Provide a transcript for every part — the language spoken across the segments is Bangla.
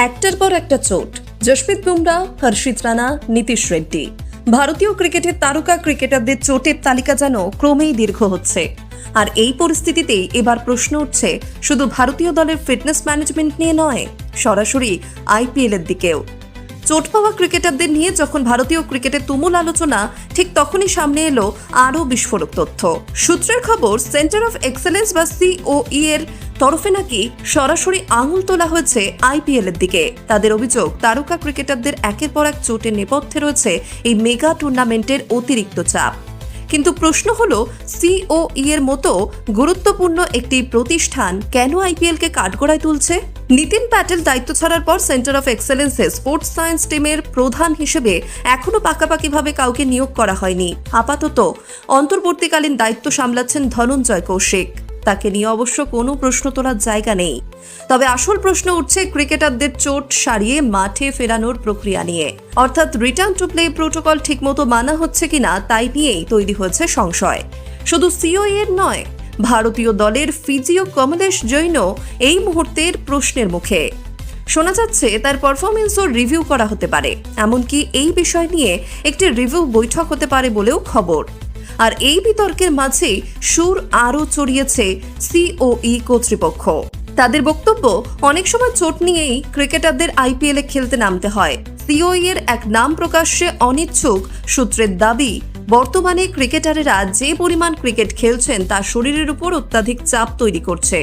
একটার পর একটা চোট। জশপ্রীত বুমরা, হর্ষিত রানা, নীতিশ রেড্ডি। ভারতীয় ক্রিকেটের তারকা ক্রিকেটারদের চোটের তালিকা যেন ক্রমেই দীর্ঘ হচ্ছে। আর এই পরিস্থিতিতেই এবার প্রশ্ন উঠছে শুধু ভারতীয় দলের ফিটনেস ম্যানেজমেন্ট নিয়ে নয়, সরাসরি আইপিএল এর দিকেও। চোট পাওয়া ক্রিকেটারদের নিয়ে যখন ভারতীয় ক্রিকেটের তুমুল আলোচনা, ঠিক তখনই সামনে এলো আরও বিস্ফোরক তথ্য। সূত্রের খবর, সেন্টার অফ এক্সেলেন্স বা সিওই এর তরফে নাকি সরাসরি আঙুল তোলা হয়েছে আইপিএল এর দিকে। তাদের অভিযোগ, তারকা ক্রিকেটারদের একের পর এক চোটের নেপথ্যে রয়েছে এই মেগা টুর্নামেন্টের অতিরিক্ত চাপ। কিন্তু প্রশ্ন হলো, সিওই এর মতো গুরুত্বপূর্ণ একটি প্রতিষ্ঠান কেন আইপিএলকে কাঠগড়ায় তুলছে? নিতিন প্যাটেল দায়িত্ব ছাড়ার পর সেন্টার অফ এক্সেলেন্সে স্পোর্টস সায়েন্স টিমের প্রধান হিসেবে এখনো পাকাপাকিভাবে কাউকে নিয়োগ করা হয়নি। আপাতত অন্তর্বর্তীকালীন দায়িত্ব সামলাচ্ছেন ধনঞ্জয় কৌশিক। তাকে নিয়ে অবশ্য কোনো প্রশ্ন তোলার জায়গা নেই। তবে আসল প্রশ্ন উঠছে ক্রিকেটারদের চোট সারিয়ে মাঠে ফেরানোর প্রক্রিয়া নিয়ে, অর্থাৎ রিটার্ন টু প্লে প্রোটোকল ঠিকমতো মানা হচ্ছে কিনা তাই নিয়েই তৈরি হয়েছে সংশয়। শুধু সিওই এর নয়, ভারতীয় দলের ফিজিও কমলেশ জৈনও এই মুহূর্তের প্রশ্নের মুখে। শোনা যাচ্ছে তার পারফরমেন্সও রিভিউ করা হতে পারে, এমনকি এই বিষয় নিয়ে একটি রিভিউ বৈঠক হতে পারে বলেও খবর। আর এই বিতর্কের মাঝে সুর আরও চড়িয়েছে সিওই কর্তৃপক্ষ। তাদের বক্তব্য, অনেক সময় চোট নিয়েই ক্রিকেটারদের আইপিএলে খেলতে নামতে হয়। সিওই এর এক নাম প্রকাশ্যে অনিচ্ছুক সূত্রের দাবি, বর্তমানে ক্রিকেটারেরা যে পরিমাণ ক্রিকেট খেলছেন তা শরীরের উপর অত্যাধিক চাপ তৈরি করছে।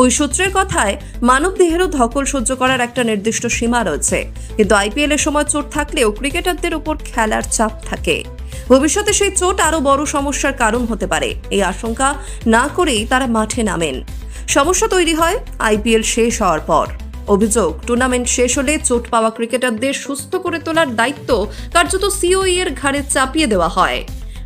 ওই সূত্রের কথায়, মানবদেহেরও ধকল সহ্য করার একটা নির্দিষ্ট সীমা রয়েছে, কিন্তু আইপিএল এর সময় চোট থাকলেও ক্রিকেটারদের উপর খেলার চাপ থাকে। ভবিষ্যতে সেই চোট আরো বড় সমস্যার কারণ হতে পারে। এই আশঙ্কা না করেই তারা মাঠে নামেন। সমস্যা তৈরি হয় আইপিএল শেষ হওয়ার পর। অভিযোগ, টুর্নামেন্ট শেষ হলে চোট পাওয়া ক্রিকেটারদের সুস্থ করে তোলার দায়িত্ব কার্যত সিওই এর ঘাড়ে চাপিয়ে দেওয়া হয়।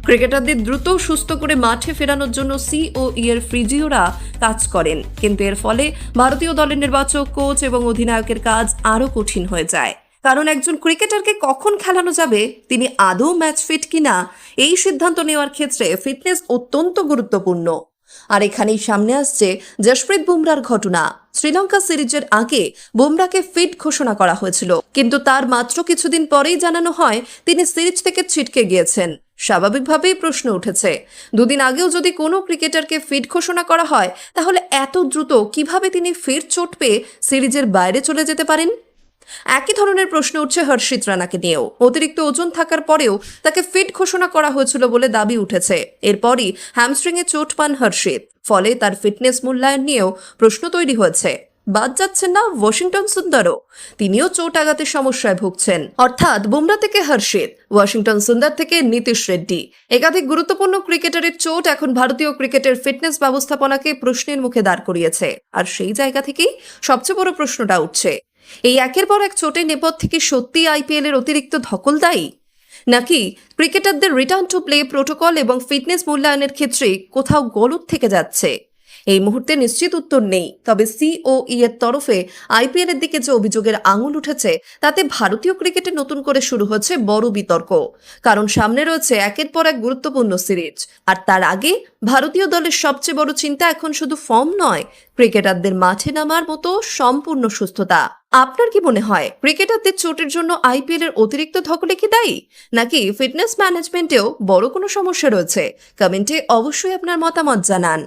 ক্রিকেটারদের দ্রুত সুস্থ করে মাঠে ফেরানোর জন্য সিওই এর ফিজিওরা কাজ করেন, কিন্তু এর ফলে ভারতীয় দলের নির্বাচক, কোচ এবং অধিনায়কের কাজ আরো কঠিন হয়ে যায়। কারণ একজন ক্রিকেটারকে কখন খেলানো যাবে, তিনি আদৌ ম্যাচ ফিট কিনা, এই সিদ্ধান্ত নেওয়ার ক্ষেত্রে ফিটনেস অত্যন্ত গুরুত্বপূর্ণ। আর এখানেই সামনে আসছে জশপ্রীত বুমরার ঘটনা। শ্রীলঙ্কা সিরিজের আগে বুমরাকে ফিট ঘোষণা করা হয়েছিল, কিন্তু তার মাত্র কিছুদিন পরেই জানানো হয় তিনি সিরিজ থেকে ছিটকে গিয়েছেন। স্বাভাবিকভাবেই প্রশ্ন উঠেছে, দুদিন আগেও যদি কোনো ক্রিকেটারকে ফিট ঘোষণা করা হয়, তাহলে এত দ্রুত কিভাবে তিনি ফের চোট পেয়ে সিরিজের বাইরে চলে যেতে পারেন? একই ধরনের প্রশ্ন উঠছে হর্ষিত রানাকে নিয়েও। অতিরিক্ত ওজন থাকার পরেও তাকে ফিট ঘোষণা করা হয়েছিল বলে দাবি উঠেছে। এরপরই হ্যামস্ট্রিংয়ে চোট পান হর্ষিত, ফলে তার ফিটনেস মূল্যায়ন নিয়েও প্রশ্ন তৈরি হয়েছে। বাদ যাচ্ছেন না ওয়াশিংটন সুন্দরও, তিনিও চোট আঘাতের সমস্যায় ভুগছেন। অর্থাৎ বুমরা থেকে হর্ষিত, ওয়াশিংটন সুন্দর থেকে নীতিশ রেড্ডি, একাধিক গুরুত্বপূর্ণ ক্রিকেটারের চোট এখন ভারতীয় ক্রিকেটের ফিটনেস ব্যবস্থাপনাকে প্রশ্নের মুখে দাঁড় করিয়েছে। আর সেই জায়গা থেকেই সবচেয়ে বড় প্রশ্নটা উঠছে, এই একের পর এক চোটের নেপথ্যে কি সত্যি আইপিএল এর অতিরিক্ত ধকল দায়ী, নাকি ক্রিকেটারদের রিটার্ন টু প্লে প্রোটোকল এবং ফিটনেস মূল্যায়নের ক্ষেত্রে কোথাও গলদ থেকে যাচ্ছে? এই মুহূর্তে নিশ্চিত উত্তর নেই। তবে সিওই এর তরফে আইপিএল এর দিকে যে অভিযোগের আঙুল উঠেছে, তাতে ভারতীয় ক্রিকেটে নতুন করে শুরু হচ্ছে বড় বিতর্ক। কারণ সামনে রয়েছে একের পর এক গুরুত্বপূর্ণ সিরিজ, আর তার আগে ভারতীয় দলের সবচেয়ে বড় চিন্তা এখন শুধু ফর্ম নয়, ক্রিকেটারদের মাঠে নামার মতো সম্পূর্ণ সুস্থতা। আপনার কি মনে হয়, ক্রিকেটারদের চোটের জন্য আইপিএল এর অতিরিক্ত ধকলে কি দায়ী, নাকি ফিটনেস ম্যানেজমেন্টেও বড় কোনো সমস্যা রয়েছে? কমেন্টে অবশ্যই আপনার মতামত জানান।